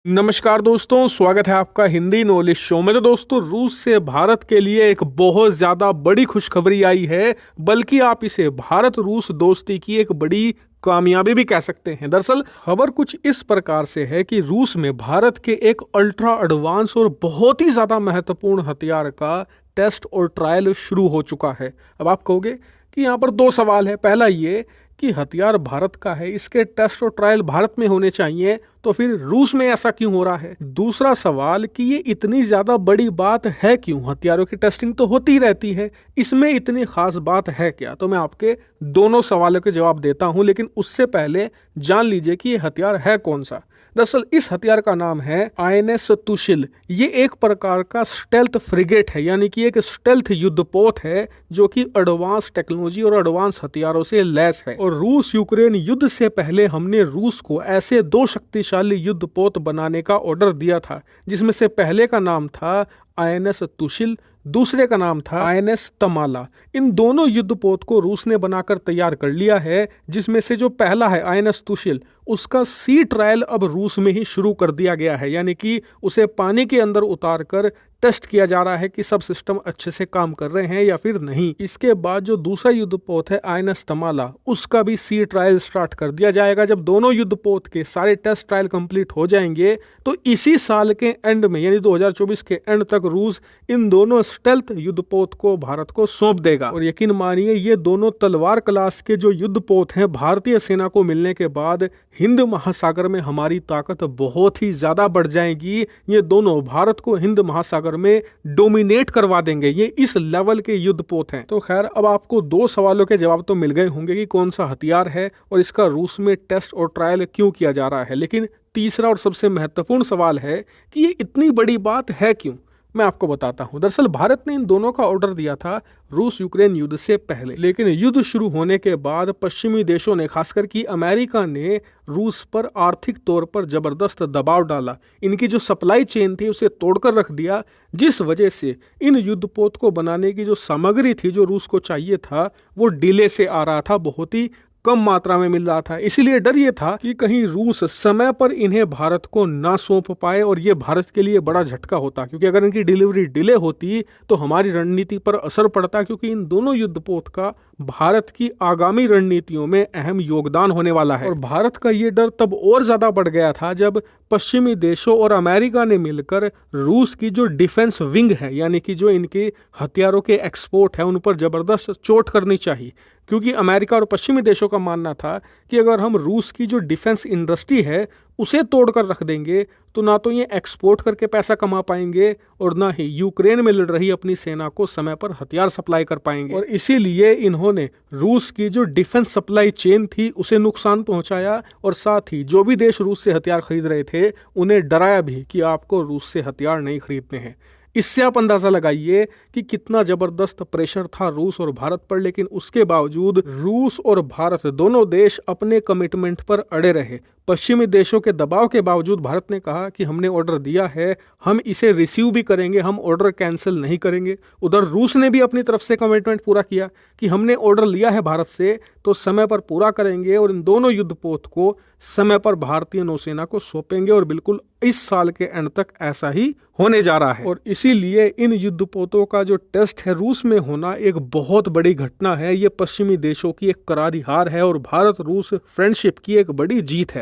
नमस्कार दोस्तों, स्वागत है आपका हिंदी नॉलेज शो में। तो दोस्तों, रूस से भारत के लिए एक बहुत ज़्यादा बड़ी खुशखबरी आई है, बल्कि आप इसे भारत रूस दोस्ती की एक बड़ी कामयाबी भी कह सकते हैं। दरअसल खबर कुछ इस प्रकार से है कि रूस में भारत के एक अल्ट्रा एडवांस और बहुत ही ज़्यादा महत्वपूर्ण हथियार का टेस्ट और ट्रायल शुरू हो चुका है। अब आप कहोगे कि यहाँ पर दो सवाल है। पहला ये कि हथियार भारत का है, इसके टेस्ट और ट्रायल भारत में होने चाहिए, तो फिर रूस में ऐसा क्यों हो रहा है। दूसरा सवाल कि ये इतनी ज्यादा बड़ी बात है क्यों। हथियारों की टेस्टिंग तो होती रहती है, इसमें इतनी खास बात है क्या। तो मैं आपके दोनों सवालों के जवाब देता हूं, लेकिन उससे पहले जान लीजिए कि ये हथियार है कौन सा। दरअसल इस हथियार का नाम है आईएनएस तुशिल। ये एक प्रकार का स्टेल्थ फ्रिगेट है, यानी कि एक स्टेल्थ युद्धपोत है जो कि एडवांस टेक्नोलॉजी और एडवांस हथियारों से लैस है। और रूस यूक्रेन युद्ध से पहले हमने रूस को ऐसे दो शक्तिशाली युद्धपोत बनाने का ऑर्डर दिया था, जिसमें से पहले का नाम था आईएनएस तुशिल, दूसरे का नाम था आईएनएस तमाला। इन दोनों युद्धपोत को रूस ने बनाकर तैयार कर लिया है, जिसमें से जो पहला है आईएनएस तुशिल, उसका सी ट्रायल अब रूस में ही शुरू कर दिया गया है, यानी कि उसे पानी के अंदर उतार कर टेस्ट किया जा रहा है कि सब सिस्टम अच्छे से काम कर रहे हैं या फिर नहीं। इसके बाद जो दूसरा युद्धपोत है आईएनएस तमाला, उसका भी सी ट्रायल स्टार्ट कर दिया जाएगा। जब दोनों युद्धपोत के सारे टेस्ट ट्रायल कंप्लीट हो जाएंगे तो इसी साल के एंड में, यानी 2024 के एंड तक, रूस इन दोनों स्टेल्थ युद्धपोत को भारत को सौंप देगा। और यकीन मानिए, ये दोनों तलवार क्लास के जो युद्धपोत हैं, भारतीय सेना को मिलने के बाद हिंद महासागर में हमारी ताकत बहुत ही ज्यादा बढ़ जाएगी। ये दोनों भारत को हिंद महासागर में डोमिनेट करवा देंगे। ये इस लेवल के युद्धपोत हैं। तो खैर, अब आपको दो सवालों के जवाब तो मिल गए होंगे कि कौन सा हथियार है और इसका रूस में टेस्ट और ट्रायल क्यों किया जा रहा है। लेकिन तीसरा और सबसे महत्वपूर्ण सवाल है कि ये इतनी बड़ी बात है क्यों। मैं आपको बताता हूं। दरअसल भारत ने इन दोनों का ऑर्डर दिया था रूस यूक्रेन युद्ध से पहले, लेकिन युद्ध शुरू होने के बाद पश्चिमी देशों ने, खासकर कि अमेरिका ने, रूस पर आर्थिक तौर पर जबरदस्त दबाव डाला। इनकी जो सप्लाई चेन थी उसे तोड़कर रख दिया, जिस वजह से इन युद्धपोत को बनाने की जो सामग्री थी, जो रूस को चाहिए था, वो डिले से आ रहा था, बहुत ही कम मात्रा में मिल रहा था। इसीलिए डर ये था कि कहीं रूस समय पर इन्हें भारत को ना सौंप पाए और ये भारत के लिए बड़ा झटका होता, क्योंकि अगर इनकी डिलीवरी डिले होती तो हमारी रणनीति पर असर पड़ता, क्योंकि इन दोनों युद्धपोत का भारत की आगामी रणनीतियों में अहम योगदान होने वाला है। और भारत का ये डर तब और ज्यादा बढ़ गया था जब पश्चिमी देशों और अमेरिका ने मिलकर रूस की जो डिफेंस विंग है, यानी कि जो इनके हथियारों के एक्सपोर्ट है, उन पर जबरदस्त चोट करनी चाहिए। क्योंकि अमेरिका और पश्चिमी देशों का मानना था कि अगर हम रूस की जो डिफेंस इंडस्ट्री है उसे तोड़कर रख देंगे तो ना तो ये एक्सपोर्ट करके पैसा कमा पाएंगे और ना ही यूक्रेन में लड़ रही अपनी सेना को समय पर हथियार सप्लाई कर पाएंगे। और इसीलिए इन्होंने रूस की जो डिफेंस सप्लाई चेन थी उसे नुकसान पहुंचाया, और साथ ही जो भी देश रूस से हथियार खरीद रहे थे उन्हें डराया भी कि आपको रूस से हथियार नहीं खरीदने हैं। इससे आप अंदाजा लगाइए कि कितना जबरदस्त प्रेशर था रूस और भारत पर। लेकिन उसके बावजूद रूस और भारत दोनों देश अपने कमिटमेंट पर अड़े रहे। पश्चिमी देशों के दबाव के बावजूद भारत ने कहा कि हमने ऑर्डर दिया है, हम इसे रिसीव भी करेंगे, हम ऑर्डर कैंसिल नहीं करेंगे। उधर रूस ने भी अपनी तरफ से कमिटमेंट पूरा किया कि हमने ऑर्डर लिया है भारत से तो समय पर पूरा करेंगे और इन दोनों युद्धपोत को समय पर भारतीय नौसेना को सौंपेंगे। और बिल्कुल इस साल के एंड तक ऐसा ही होने जा रहा है। और इसीलिए इन युद्धपोतों का जो टेस्ट है रूस में होना एक बहुत बड़ी घटना है। ये पश्चिमी देशों की एक करारी हार है और भारत रूस फ्रेंडशिप की एक बड़ी जीत है।